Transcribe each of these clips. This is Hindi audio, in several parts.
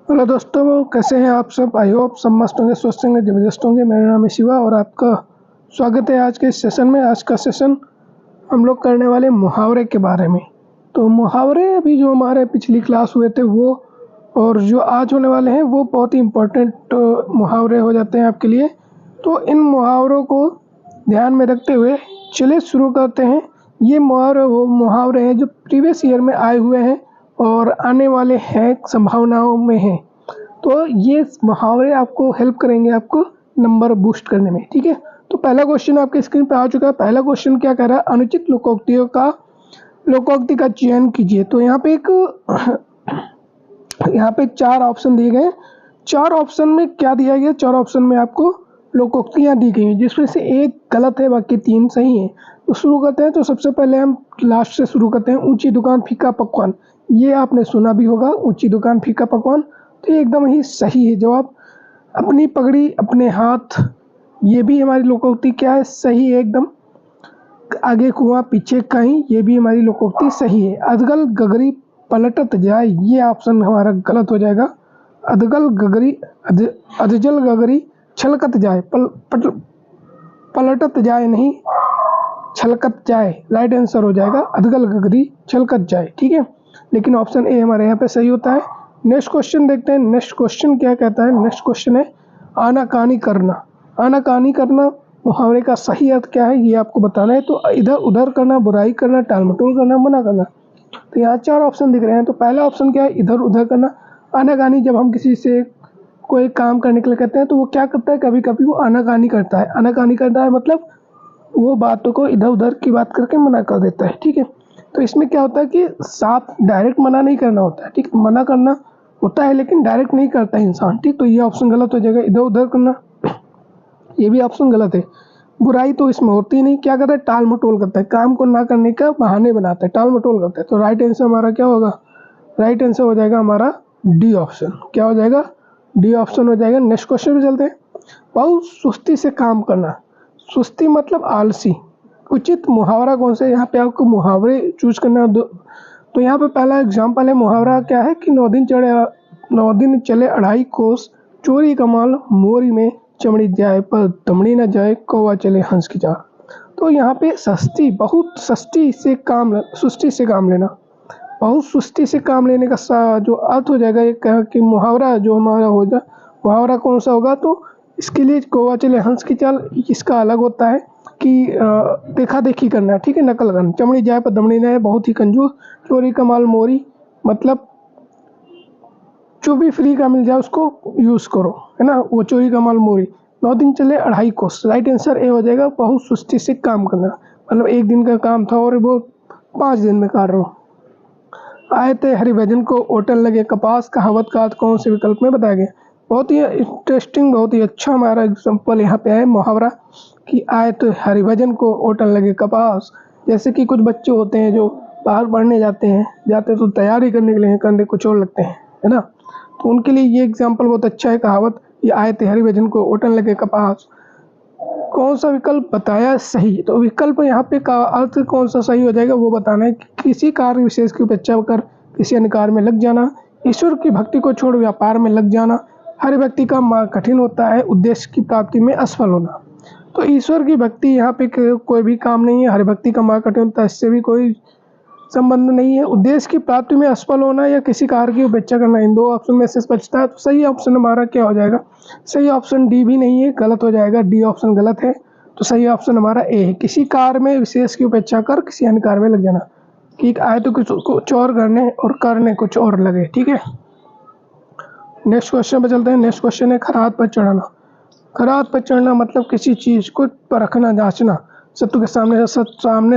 हेलो दोस्तों, कैसे हैं आप सब। आई होप सब मस्त होंगे, स्वस्थ होंगे, जबरदस्त होंगे। मेरा नाम है शिवा और आपका स्वागत है आज के इस सेशन में। आज का सेशन हम लोग करने वाले मुहावरे के बारे में। तो मुहावरे अभी जो हमारे पिछली क्लास हुए थे वो और जो आज होने वाले हैं वो बहुत ही इम्पोर्टेंट मुहावरे हो जाते हैं आपके लिए। तो इन मुहावरों को ध्यान में रखते हुए चलिए शुरू करते हैं। ये मुहावरे वो मुहावरे हैं जो प्रीवियस ईयर में आए हुए हैं और आने वाले हैं, संभावनाओं में हैं। तो ये मुहावरे आपको हेल्प करेंगे आपको नंबर बूस्ट करने में, ठीक है। तो पहला क्वेश्चन आपके स्क्रीन पे आ चुका है। पहला क्वेश्चन क्या कह रहा है, अनुचित लोकोक्ति का चयन कीजिए। तो यहाँ पे 4 ऑप्शन दिए गए। 4 ऑप्शन में क्या दिया गया, 4 ऑप्शन में आपको लोकोक्तियाँ दी गई हैं जिसमें से एक गलत है, बाकी 3 सही हैं। तो शुरू करते हैं। तो सबसे पहले हम लास्ट से शुरू करते हैं। ऊंची दुकान फीका पकवान, ये आपने सुना भी होगा, ऊंची दुकान फीका पकवान। तो ये एकदम ही सही है जवाब। अपनी पगड़ी अपने हाथ, ये भी हमारी लोकोक्ति क्या है, सही है एकदम। आगे कुआं पीछे कहीं, ये भी हमारी लोकोक्ति सही है। अधगल गगरी पलटत जाए, ये ऑप्शन हमारा गलत हो जाएगा। अधगल गगरी अधजल गगरी छलकत जाए, पलटत जाए नहीं, छलकत जाए। राइट आंसर हो जाएगा अधगल गगरी छलकत जाए, ठीक है। लेकिन ऑप्शन ए हमारे यहाँ पे सही होता है। नेक्स्ट क्वेश्चन देखते हैं। नेक्स्ट क्वेश्चन क्या कहता है। नेक्स्ट क्वेश्चन है आनाकानी करना। आनाकानी करना मुहावरे का सही अर्थ क्या है ये आपको बताना है। तो इधर उधर करना, बुराई करना, टालमटोल करना, मना करना। तो यहाँ 4 ऑप्शन दिख रहे हैं। तो पहला ऑप्शन क्या है, इधर उधर करना। आनाकानी, जब हम किसी से कोई काम करने के लिए कहते हैं तो वो क्या करता है, कभी कभी वो आनाकानी करता है। आनाकानी करता है मतलब वो बातों को इधर उधर की बात करके मना कर देता है, ठीक है। तो इसमें क्या होता है कि साफ डायरेक्ट मना नहीं करना होता है, ठीक। मना करना होता है लेकिन डायरेक्ट नहीं करता है इंसान, ठीक। तो ये ऑप्शन गलत हो जाएगा। इधर उधर करना, ये भी ऑप्शन गलत है। बुराई तो इसमें होती नहीं। क्या करता है, टाल मटोल करता है, काम को ना करने का बहाने बनाता है, टाल मटोल करता है। तो राइट आंसर हमारा क्या होगा, राइट आंसर हो जाएगा हमारा डी ऑप्शन। क्या हो जाएगा, डी ऑप्शन हो जाएगा। नेक्स्ट क्वेश्चन पे चलते हैं। बहुत सुस्ती से काम करना। सुस्ती मतलब आलसी। उचित मुहावरा कौन सा है, यहाँ पे आपको मुहावरे चूज करना। तो यहाँ पे पहला एग्जाम्पल है, मुहावरा क्या है कि 9 दिन चले 2.5 कोस, चोरी कमाल मोरी में चमड़ी जाए पर दमड़ी न जाए, कौवा चले हंस की चाल। तो यहाँ पे सस्ती, बहुत सुस्ती से काम लेना। बहुत सुस्ती से काम लेने का जो अर्थ हो जाएगा ये क्या कि मुहावरा जो हमारा होगा, मुहावरा कौन सा होगा। तो इसके लिए कौवा चले हंस की चाल, इसका अलग होता है कि देखा देखी करना, ठीक है, नकल करना। चमड़ी जाए पर दमड़ी न आए, बहुत ही कंजूस। चोरी का माल मोरी मतलब जो भी फ्री का मिल जाए उसको यूज़ करो, है ना, वो चोरी का माल मोरी। 9 दिन चले 2.5 कोस, राइट आंसर ए हो जाएगा। बहुत सुस्ती से काम करना मतलब 1 दिन का काम था और वो 5 दिन में कर रहा हूँ। आए थे हरिभजन को ओटन लगे कपास, कहावत का अर्थ कौन से विकल्प में बताया गया। बहुत ही इंटरेस्टिंग, बहुत ही अच्छा हमारा एग्जाम्पल यहाँ पे है मुहावरा कि आए तो हरिभजन को ओटन लगे कपास। जैसे कि कुछ बच्चे होते हैं जो बाहर पढ़ने जाते तो तैयारी करने के लिए करने कुछ और लगते हैं, है ना। तो उनके लिए ये एग्जाम्पल बहुत अच्छा है। कहावत ये आए थे हरिभजन को ओटन लगे कपास, कौन सा विकल्प बताया सही। तो विकल्प यहाँ पे का अर्थ कौन सा सही हो जाएगा वो बताना है कि किसी कार्य विशेष की उपेक्षा कर किसी अन्य कार्य में लग जाना, ईश्वर की भक्ति को छोड़ व्यापार में लग जाना, हर व्यक्ति का मार्ग कठिन होता है, उद्देश्य की प्राप्ति में असफल होना। तो ईश्वर की भक्ति यहाँ पे कोई भी काम नहीं है, हर व्यक्ति का मार्ग कठिन होता है, इससे भी कोई संबंध नहीं है। उद्देश्य की प्राप्ति में असफल होना या किसी कार्य की उपेक्षा करना, इन 2 ऑप्शन में से बचता है। तो सही ऑप्शन हमारा क्या हो जाएगा, सही ऑप्शन डी भी नहीं है, गलत हो जाएगा। डी ऑप्शन गलत है। तो सही ऑप्शन हमारा ए है, किसी कार्य में विशेष की उपेक्षा कर किसी अन्य कार्य में लग जाना। कि आए तो कुछ और करने और करने कुछ और लगे, ठीक है। नेक्स्ट क्वेश्चन पे चलते हैं। नेक्स्ट क्वेश्चन है खरात पर चढ़ना। खरात पर चढ़ना मतलब किसी चीज़ को परखना, जांचना। शत्रु के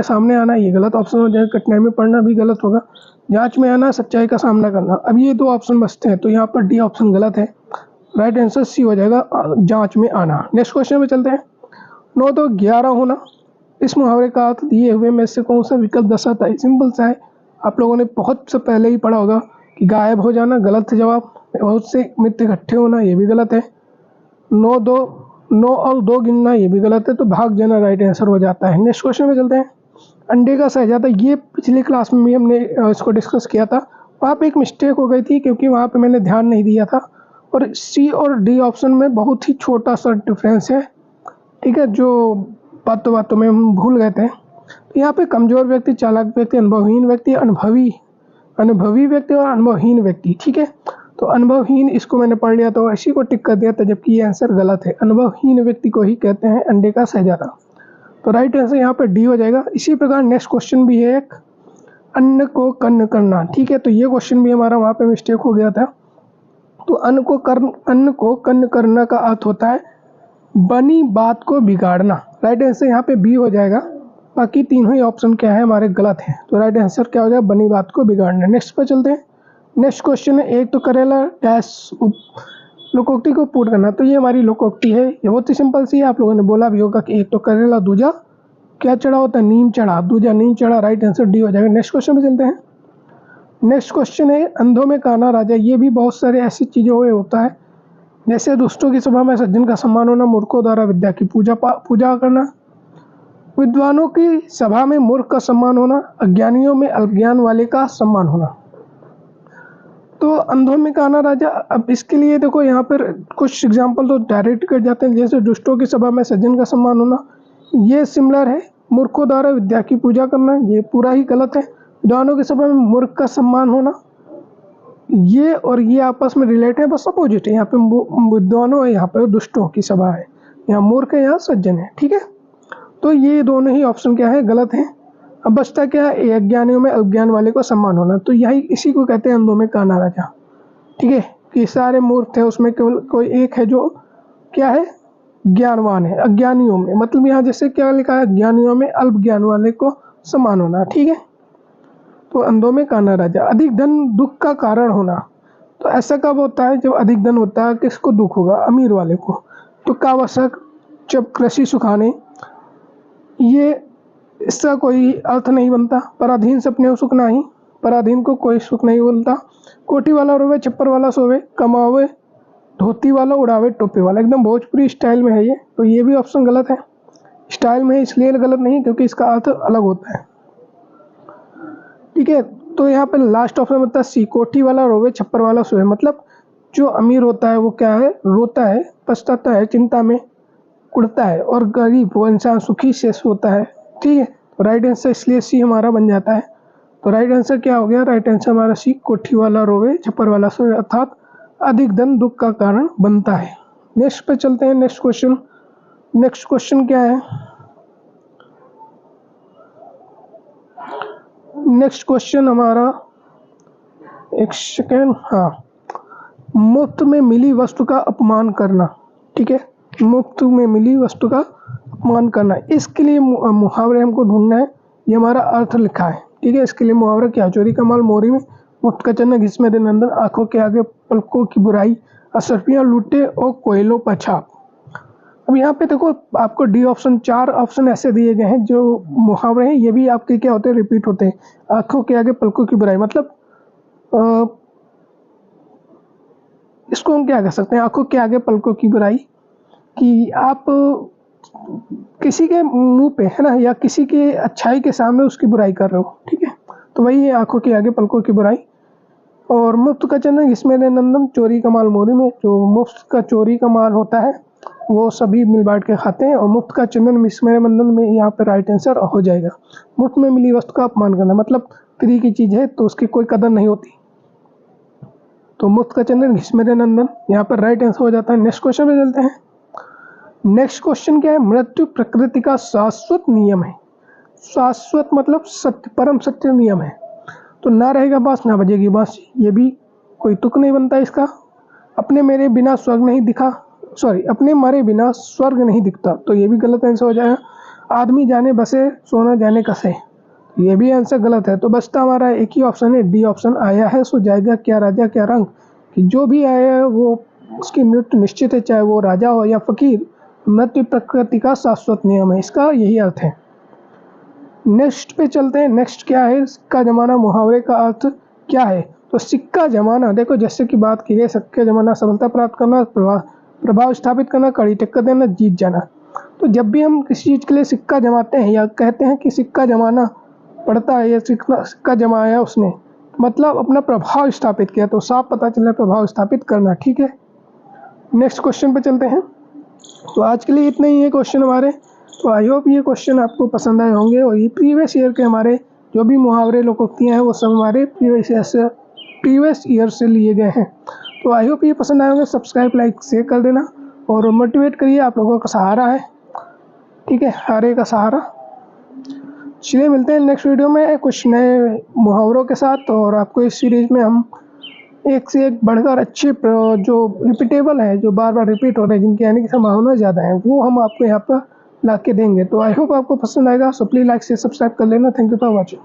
सामने आना, ये गलत ऑप्शन हो जाएगा। कठिनाई में पड़ना भी गलत होगा। जांच में आना, सच्चाई का सामना करना। अब ये 2 ऑप्शन बचते हैं तो यहाँ पर डी ऑप्शन गलत है। राइट आंसर सी हो जाएगा, जांच में आना। नेक्स्ट क्वेश्चन पे चलते हैं। 9 तो 11 होना। इस मुहावरे का अर्थ दिए हुए में से कौन सा विकल्प दर्शाता है। सिंपल सा है, आप लोगों ने बहुत से पहले ही पढ़ा होगा कि गायब हो जाना, गलत है जवाब। बहुत से मित्र इकट्ठे होना, ये भी गलत है। 9 और 2 गिनना, ये भी गलत है। तो भाग जाना राइट आंसर हो जाता है। नेक्स्ट क्वेश्चन पे चलते हैं। अंडे का शहजादा, ये पिछली क्लास में भी हमने इसको डिस्कस किया था। वहाँ पे एक मिस्टेक हो गई थी क्योंकि वहाँ पे मैंने ध्यान नहीं दिया था, और सी और डी ऑप्शन में बहुत ही छोटा सा डिफरेंस है, ठीक है, जो बातों बातों में हम भूल गए थे। तो यहाँ पे कमजोर व्यक्ति, चालाक व्यक्ति, अनुभवहीन व्यक्ति, अनुभवी व्यक्ति और अनुभवहीन व्यक्ति, ठीक है। तो अनुभवहीन इसको मैंने पढ़ लिया तो इसी को टिक कर दिया था, जबकि ये आंसर गलत है। अनुभवहीन व्यक्ति को ही कहते हैं अंडे का शहजादा। तो राइट आंसर यहाँ पे डी हो जाएगा। इसी प्रकार नेक्स्ट क्वेश्चन भी है एक, अन्न को कर्ण करना, ठीक है। तो ये क्वेश्चन भी हमारा वहाँ पे मिस्टेक हो गया था। तो अन्न को कर्ण करना का अर्थ होता है बनी बात को बिगाड़ना। राइट आंसर यहाँ पे बी हो जाएगा। बाकी तीनों ही ऑप्शन क्या है हमारे गलत हैं। तो राइट आंसर क्या हो जाएगा, बनी बात को बिगाड़ना। नेक्स्ट पे चलते हैं। नेक्स्ट क्वेश्चन है, एक तो करेला डैश लोकोक्ति को पूर्ण करना। तो ये हमारी लोकोक्ति है, ये बहुत ही सिंपल सी है। आप लोगों ने बोला भी होगा कि एक तो करेला दूजा क्या चढ़ा होता है, नीम चढ़ा, दूजा नीम चढ़ा। राइट आंसर डी हो जाएगा। नेक्स्ट क्वेश्चन पे चलते हैं। नेक्स्ट क्वेश्चन है, अंधों में काना राजा। ये भी बहुत सारे ऐसी चीज़ों में होता है, जैसे दुष्टों की सभा में सज्जन का सम्मान होना, मूर्खों द्वारा विद्या की पूजा करना, विद्वानों की सभा में मूर्ख का सम्मान होना, अज्ञानियों में अल्पज्ञान वाले का सम्मान होना। तो अंधों में काना राजा, अब इसके लिए देखो यहाँ पर कुछ एग्जाम्पल तो डायरेक्ट कर जाते हैं, जैसे दुष्टों की सभा में सज्जन का सम्मान होना, ये सिमिलर है। मूर्खों द्वारा विद्या की पूजा करना, ये पूरा ही गलत है। विद्वानों की सभा में मूर्ख का सम्मान होना, ये और ये आपस में रिलेट है, बस अपोजिट है। यहाँ पे विद्वानों है, यहाँ पे दुष्टों की सभा है, यहाँ मूर्ख है, यहाँ सज्जन है, ठीक है। तो ये दोनों ही ऑप्शन क्या है, गलत है। अब बचता क्या है, अज्ञानियों में अज्ञान वाले को सम्मान होना। तो यही इसी को कहते हैं अंधों में काना राजा, ठीक है, कि सारे मूर्ख थे, उसमें केवल कोई एक है जो क्या है, ज्ञानवान है। अज्ञानियों में मतलब यहाँ जैसे क्या लिखा है, ज्ञानियों में अल्प ज्ञान वाले को सम्मान होना, ठीक है। तो अंधों में काना राजा। अधिक धन दुख का कारण होना, तो ऐसा कब होता है, जब अधिक धन होता है किसको दुख होगा, अमीर वाले को। तो कावशक जब कृषि सुखाने, ये इसका कोई अर्थ नहीं बनता। पराधीन सपने सुख नहीं, पराधीन को कोई सुख नहीं बोलता। कोठी वाला रोवे छप्पर वाला सोवे, कमावे धोती वाला उड़ावे टोपी वाला। एकदम भोजपुरी स्टाइल में है ये, तो ये भी ऑप्शन गलत है। स्टाइल में है इसलिए गलत नहीं क्योंकि इसका अर्थ अलग होता है, ठीक है। तो यहाँ पे लास्ट ऑप्शन बताता है सी, कोठी वाला रोवे छप्पर वाला सोए। मतलब जो अमीर होता है वो क्या है, रोता है, पछताता है, चिंता में कुड़ता है, और गरीब वो इंसान सुखी से सोता है, ठीक है। तो राइट आंसर इसलिए सी हमारा बन जाता है। तो राइट आंसर क्या हो गया, राइट आंसर हमारा सी, कोठी वाला रोवे छप्पर वाला सोए, अर्थात अधिक धन दुख का कारण बनता है। नेक्स्ट पे चलते हैं। नेक्स्ट क्वेश्चन क्या है, नेक्स्ट क्वेश्चन हमारा, एक सेकेंड, हाँ, मुफ्त में मिली वस्तु का अपमान करना, ठीक है। मुफ्त में मिली वस्तु का अपमान करना, इसके लिए मुहावरे हमको ढूंढना है। ये हमारा अर्थ लिखा है, ठीक है। इसके लिए मुहावरा क्या, चोरी का माल मोरी में, मुफ्त का चना घिस में दे नंदन, आंखों के आगे पलकों की बुराई, असरपियाँ लूटे और कोयलों पर छाप। अब यहाँ पे देखो आपको डी ऑप्शन, 4 ऑप्शन ऐसे दिए गए हैं जो मुहावरे हैं, ये भी आपके क्या होते हैं, रिपीट होते हैं। आंखों के आगे पलकों की बुराई मतलब इसको हम क्या कह सकते हैं, आंखों के आगे पलकों की बुराई, कि आप किसी के मुंह पे है ना, या किसी के अच्छाई के सामने उसकी बुराई कर रहे हो, ठीक है। तो वही है आंखों के आगे पलकों की बुराई। और मुफ्त का चंदन इसमें नंदन, चोरी का माल मोरी में, जो मुफ्त का चोरी का माल होता है वो सभी मिल बांट के खाते हैं, और मुफ्त का चंदन इसमें बंधन में यहाँ पे राइट आंसर हो जाएगा। मुफ्त में मिली वस्तु का अपमान करना मतलब फ्री की चीज़ है तो उसकी कोई कदर नहीं होती। तो मुफ्त का चंदन घिसमेरे नंदन यहाँ पर राइट आंसर हो जाता है। नेक्स्ट क्वेश्चन पे चलते हैं। नेक्स्ट क्वेश्चन क्या है, मृत्यु प्रकृति का शाश्वत नियम है। शाश्वत मतलब सत्य, परम सत्य नियम है। तो ना रहेगा बांस ना बजेगी बांसुरी, ये भी कोई तुक नहीं बनता इसका। अपने मेरे बिना स्वर्ग नहीं दिखा, सॉरी, अपने मरे बिना स्वर्ग नहीं दिखता, तो ये भी गलत आंसर हो जाएगा। आदमी जाने बसे सोना जाने कसे, ये भी आंसर गलत है। तो बचता हमारा एक ही ऑप्शन है, डी ऑप्शन, आया है सो जाएगा क्या राजा क्या रंग, कि जो भी आया है वो उसकी मृत्यु निश्चित है, चाहे वो राजा हो या फकीर। मृत्यु प्रकृति का शाश्वत नियम है, इसका यही अर्थ है। नेक्स्ट पे चलते हैं। नेक्स्ट क्या है, सिक्का जमाना, मुहावरे का अर्थ क्या है। तो सिक्का जमाना, देखो जैसे कि बात की गई, सिक्का जमाना सफलता प्राप्त करना, प्रभाव स्थापित करना, कड़ी टक्कर देना, जीत जाना। तो जब भी हम किसी चीज़ के लिए सिक्का जमाते हैं या कहते हैं कि सिक्का जमाना पड़ता है या सिक्का जमाया उसने, मतलब अपना प्रभाव स्थापित किया, तो साफ पता चल रहा है प्रभाव स्थापित करना। ठीक है, नेक्स्ट क्वेश्चन पे चलते हैं। तो आज के लिए इतने ही है क्वेश्चन हमारे। तो आई होप ये क्वेश्चन आपको पसंद आए होंगे, और ये प्रीवियस ईयर के हमारे जो भी मुहावरे लोकोक्तियाँ हैं वो सब हमारे प्रीवियस ईयर से लिए गए हैं। तो आई होप ये पसंद आए होंगे। सब्सक्राइब, लाइक, शेयर कर देना और मोटिवेट करिए, आप लोगों का सहारा है। ठीक है, हारे का सहारा। चलिए मिलते हैं नेक्स्ट वीडियो में कुछ नए मुहावरों के साथ, और आपको इस सीरीज़ में हम एक से एक बढ़कर अच्छे जो रिपीटेबल है, जो बार बार रिपीट हो रहे हैं, जिनकी आने की संभावना ज़्यादा है, वो हम आपको यहाँ पर ला के देंगे। तो आई होप आपको पसंद आएगा। सो प्लीज़ लाइक से सब्सक्राइब कर लेना। Thank you for watching.